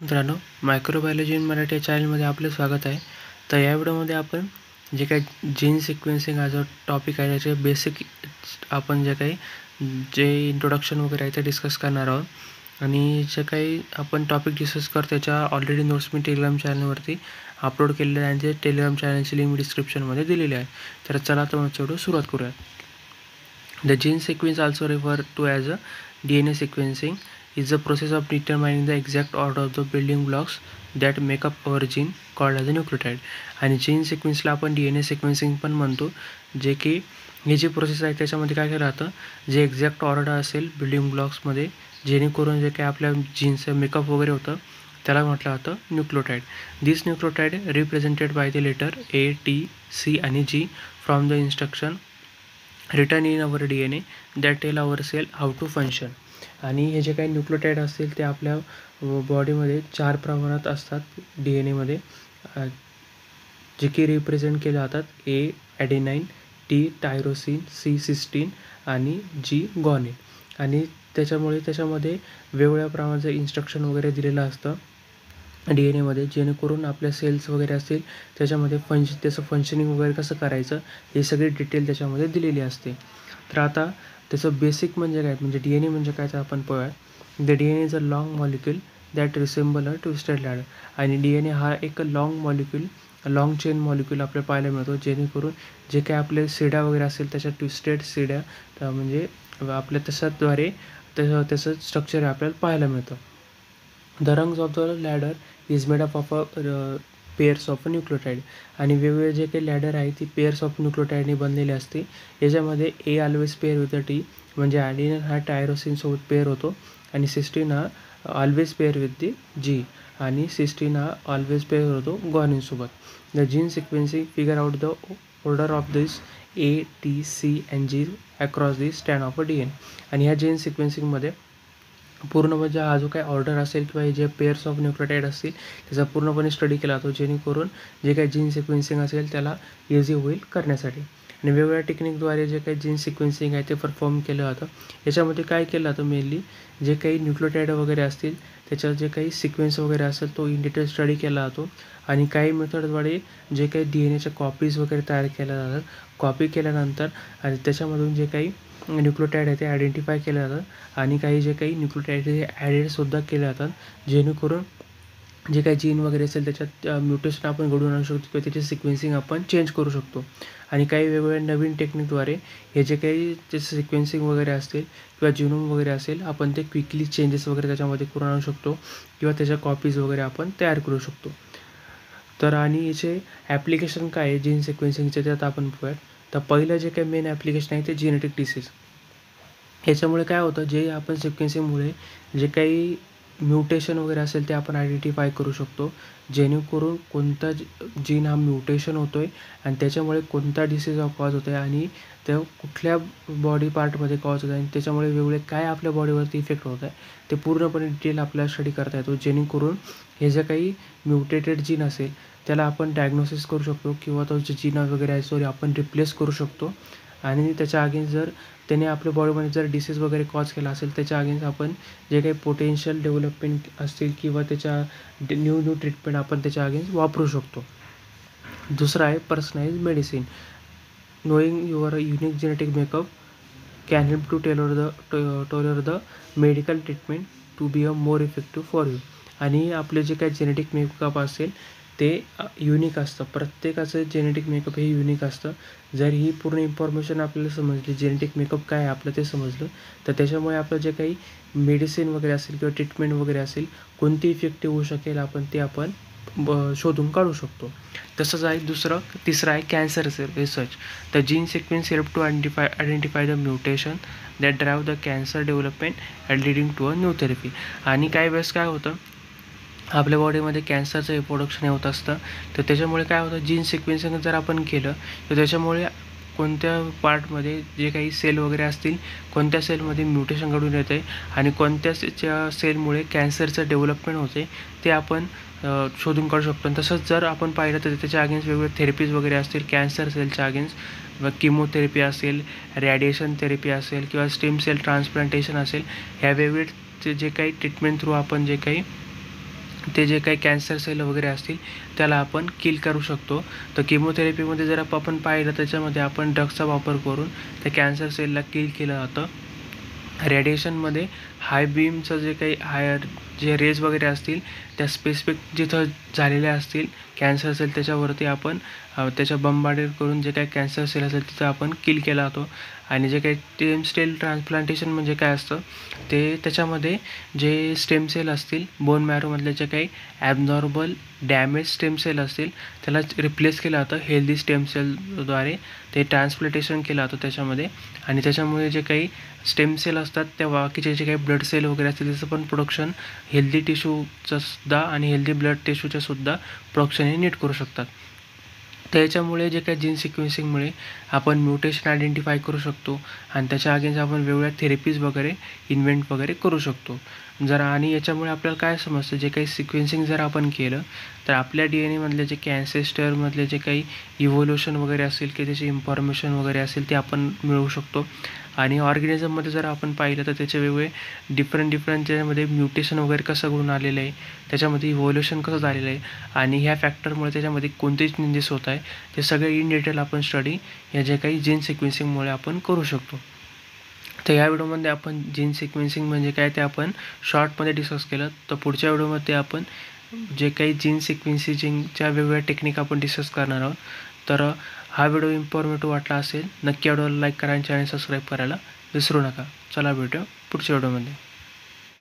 मित्रांनो, microbiology in Marathi या चॅनलमध्ये आपलं स्वागत आहे. तर या व्हिडिओमध्ये आपण जे काही जीन सिक्वेन्सिंग हा जो टॉपिक आहे त्याचे बेसिक आपण जे इंट्रोडक्शन वगैरे आहे ते डिस्कस करणार आहोत. आणि जे काही आपण टॉपिक डिस्कस करतो त्याच्या ऑलरेडी नोट्स मी टेलिग्राम चॅनलवरती अपलोड केलेले आहे आणि ते टेलिग्राम चॅनलची लिंक डिस्क्रिप्शनमध्ये दिलेली आहे. तर चला तर मग व्हिडिओ सुरुवात करूया. The gene sequence, also referred to as a DNA sequencing, is the process of determining the exact order of the building blocks that make up our gene, called as a nucleotide. आणि gene सिक्वेन्सला आपण DNA sequencing पण म्हणतो, जे की ही जी process आहे त्याच्यामध्ये काय केलं जातं, जे एक्झॅक्ट ऑर्डर असेल बिल्डिंग ब्लॉक्समध्ये, जेणेकरून जे काही आपल्या जीनचं मेकअप वगैरे होतं त्याला म्हटलं जातं nucleotide. This nucleotide represented by the letter A, T, C आणि G from the instruction written in our DNA that tell our cell how to function. आणि हे जे काही न्यूक्लियोटाइड असतील ते आपल्या बॉडीमध्ये 4 प्रमाणात असतात DNAमध्ये, जे की रिप्रेझेंट केले जातात. A adenine, T tyrosine, C cysteine आणि G गॉनिन. आणि त्याच्यामध्ये वेगवेगळ्या प्रमाणाचं इन्स्ट्रक्शन वगैरे दिलेलं असतं DNAमध्ये, जेणेकरून आपल्या सेल्स वगैरे असतील त्याच्यामध्ये त्याचं फंक्शनिंग वगैरे कसं करायचं हे सगळी डिटेल त्याच्यामध्ये दिलेली असते. तर आता त्याचं बेसिक म्हणजे काय, म्हणजे DNA म्हणजे काय तर आपण पाहूया. The DNA is a long molecule that resemble a twisted ladder. आणि DNA हा एक लाँग चेन मॉलिक्यूल आपल्याला पाहायला मिळतो, जेणेकरून जे काही आपले सिड्या वगैरे असेल त्याच्या ट्विस्टेड सिड्या म्हणजे आपल्या तशाद्वारे त्याचं स्ट्रक्चर आपल्याला पाहायला मिळतं. The rungs of the ladder is made up of pairs of nucleotide. आणि वेगवेगळे जे काही लॅडर आहे ती पेअर्स ऑफ न्यूक्लियोटाइडने बनलेली असते. याच्यामध्ये A always pair with T, म्हणजे ॲडेनिन हा टायरोसिनसोबत पेअर होतो, आणि सिस्टीन हा always pair with the G, आणि सिस्टीन हा ऑलवेज पेअर होतो गॉनिनसोबत. The gene sequencing figure out the order of this A, T, C and G across the स्टँड ऑफ अ DNA. आणि ह्या जीन सिक्वेन्सिंगमध्ये पूर्ण म्हणजे हा जो काही ऑर्डर असेल किंवा हे जे पेअर्स ऑफ न्यूक्लियोटाइड असतील त्याचा पूर्णपणे स्टडी केला जातो, जेणेकरून जे काही जीन सिक्वेन्सिंग असेल त्याला इझी होईल करण्यासाठी. आणि वेगवेगळ्या टेक्निकद्वारे जे काही जीन सिक्वेन्सिंग आहे ते परफॉर्म केलं जातं. याच्यामध्ये काय केलं जातं, मेनली जे काही न्यूक्लियोटाइड वगैरे असतील त्याच्यात जे काही सिक्वेन्स वगैरे असेल तो इन डिटेल स्टडी केला जातो. आणि काही मेथडद्वारे जे काही DNAच्या कॉपीज वगैरे तयार केल्या जातात. कॉपी केल्यानंतर आणि त्याच्यामधून जे काही न्यूक्लियोटाइड आहे ते आयडेंटिफाय केलं जातं, आणि काही जे काही न्यूक्लियोटाइड हे ॲडेडसुद्धा केले जातात, जेणेकरून जे काही जीन वगैरे असेल त्याच्यात म्युटेशन आपण घडवून आणू शकतो किंवा त्याची सिक्वेन्सिंग आपण चेंज करू शकतो. आणि काही वेगवेगळ्या नवीन टेक्निकद्वारे हे जे काही त्याचं सिक्वेन्सिंग वगैरे असेल किंवा जिनोम वगैरे असेल आपण ते क्विकली चेंजेस वगैरे त्याच्यामध्ये करून आणू शकतो, किंवा त्याच्या कॉपीज वगैरे आपण तयार करू शकतो. तर आणि याचे ॲप्लिकेशन काय आहे जीन सिक्वेन्सिंगचे ते आता आपण बघूयात. तर पहिलं जे काही मेन ॲप्लिकेशन आहे ते जेनेटिक डिसीज. ह्याच्यामुळे काय होतं, जे आपण सिक्वेन्सिंगमुळे जे काही म्युटेशन वगैरे असेल ते आपण आयडेंटिफाय करू शकतो, जेणेकरून कोणता जीन हा म्युटेशन होतो आहे आणि त्याच्यामुळे कोणता डिसीज हा कॉज होतो आहे, आणि त्या कुठल्या बॉडी पार्टमध्ये कॉज होत आहे, आणि त्याच्यामुळे वेगवेगळे काय आपल्या बॉडीवरती इफेक्ट होत आहे ते पूर्णपणे डिटेल आपल्याला स्टडी करता येतो, जेणेकरून हे जे काही म्युटेटेड जीन असेल त्याला आपण डायग्नोसिस करू शकतो, किंवा तो जे जीन वगैरे आहे आपण रिप्लेस करू शकतो. आणि त्याच्या अगेन्स्ट जर त्याने आपल्या बॉडीमध्ये जर डिसीज वगैरे कॉज केला असेल त्याच्या अगेन्स्ट आपण जे काही पोटेन्शियल डेव्हलपमेंट असतील किंवा त्याच्या न्यू ट्रीटमेंट आपण त्याच्या अगेन्स्ट वापरू शकतो. दुसरा आहे personalise medicine. Knowing your unique genetic makeup can help to tailor the medical treatment to be a more effective for you. आणि आपले जे काही जेनेटिक मेकअप असेल ते युनिक असतं, प्रत्येकाचं जेनेटिक मेकअप हे युनिक असतं. जर ही पूर्ण इन्फॉर्मेशन आपल्याला समजली, जेनेटिक मेकअप काय आहे आपलं ते समजलं, तर त्याच्यामुळे आपलं जे काही मेडिसिन वगैरे असेल किंवा ट्रीटमेंट वगैरे असेल कोणती इफेक्टिव्ह होऊ शकेल आपण शोधून काढू शकतो. तसंच आहे तिसरं आहे cancer research. The gene sequence help to identify the mutation that drive the cancer development and leading to a new therapy. आणि काही वेळेस काय होतं, आपल्या बॉडीमध्ये कॅन्सरचं हे प्रोडक्शन होत असतं, तर त्याच्यामुळे काय होतं, जीन सिक्वेन्सिंग जर आपण केलं तर त्याच्यामुळे कोणत्या पार्टमध्ये जे काही सेल वगैरे असतील कोणत्या सेलमध्ये म्युटेशन घडून येतं आहे आणि कोणत्या सेलमुळे कॅन्सरचं डेव्हलपमेंट होते ते आपण शोधून काढू शकतो. तसंच जर आपण पाहिलं तर त्याच्या अगेन्स्ट वेगवेगळे थेरपीज वगैरे असतील कॅन्सर सेलच्या अगेन्स्ट, किमोथेरपी असेल, रॅडिएशन थेरपी असेल किंवा स्टेम सेल ट्रान्सप्लांटेशन असेल, ह्या वेगवेगळे जे काही ट्रीटमेंट थ्रू आपण जे काही ते जे काही कॅन्सर सेल वगैरे असतील त्याला आपण किल करू शकतो. तर किमोथेरपीमध्ये जर आपण पाहिलं त्याच्यामध्ये आपण ड्रग्सचा वापर करून त्या कॅन्सर सेलला किल केलं जातं. रेडिएशनमध्ये हाय बीमचं जे काही जे रेज वगैरे असतील त्या स्पेसिफिक जिथं झालेल्या असतील कॅन्सर सेल त्याच्यावरती आपण त्याच्या बंबार्डेड करून जे काही कॅन्सर सेल असेल तिथं आपण किल केला जातो. आणि जे काही स्टेम सेल ट्रान्सप्लांटेशन म्हणजे काय असतं ते त्याच्यामध्ये जे स्टेम सेल असतील बोन मॅरोमधले जे काही ॲबनॉर्मल डॅमेज स्टेम सेल असतील त्याला रिप्लेस केलं जातं हेल्दी स्टेम सेलद्वारे. ते ट्रान्सप्लांटेशन केलं जातं त्याच्यामध्ये आणि त्याच्यामुळे जे काही स्टेम सेल असतात त्या बाकीचे जे काही ब्लड सेल वगैरे असतील त्याचं पण प्रोडक्शन हेल्दी टिश्यूचं सुद्धा आणि हेल्दी ब्लड टिश्यूचं सुद्धा प्रोडक्शन हे नीट करू शकतात. त्याच्यामुळे जे काही जीन सिक्वेन्सिंगमुळे आपण म्युटेशन आयडेंटिफाय करू शकतो आणि त्याच्या अगेन्स्ट आपण वेगवेगळ्या थेरपीज वगैरे इन्व्हेंट वगैरे करू शकतो. आणि याच्यामुळे आपल्याला काय समजतं जे काही सिक्वेन्सिंग जर आपण केलं तर आपल्या DNA मधले जे काही ॲन्सेस्टरमधले जे काही इव्होल्युशन वगैरे असेल की त्याची इन्फॉर्मेशन वगैरे असेल ते आपण मिळवू शकतो. आणि ऑर्गॅनिझममध्ये जर आपण पाहिलं तर त्याचे वेगवेगळे डिफरंट त्याच्यामध्ये म्युटेशन वगैरे कसं घडून आलेलं आहे, त्याच्यामध्ये इव्होल्युशन कसं झालेलं आहे आणि ह्या फॅक्टरमुळे त्याच्यामध्ये कोणते चेंजेस होत आहे ते सगळे इन डिटेल आपण स्टडी या जे काही जीन सिक्वेन्सिंगमुळे आपण करू शकतो. तर या व्हिडिओमध्ये आपण जीन सिक्वेन्सिंग म्हणजे काय ते आपण शॉर्टमध्ये डिस्कस केलं. तर पुढच्या व्हिडिओमध्ये आपण जे काही जीन सिक्वेन्सिंगच्या वेगवेगळ्या टेक्निक आपण डिस्कस करणार आहोत. तर हा व्हिडिओ इन्फॉर्मेटिव्ह वाटला असेल नक्की व्हिडिओला लाईक करा आणि चॅनल सबस्क्राईब करायला विसरू नका. चला भेटूया पुढच्या व्हिडिओमध्ये.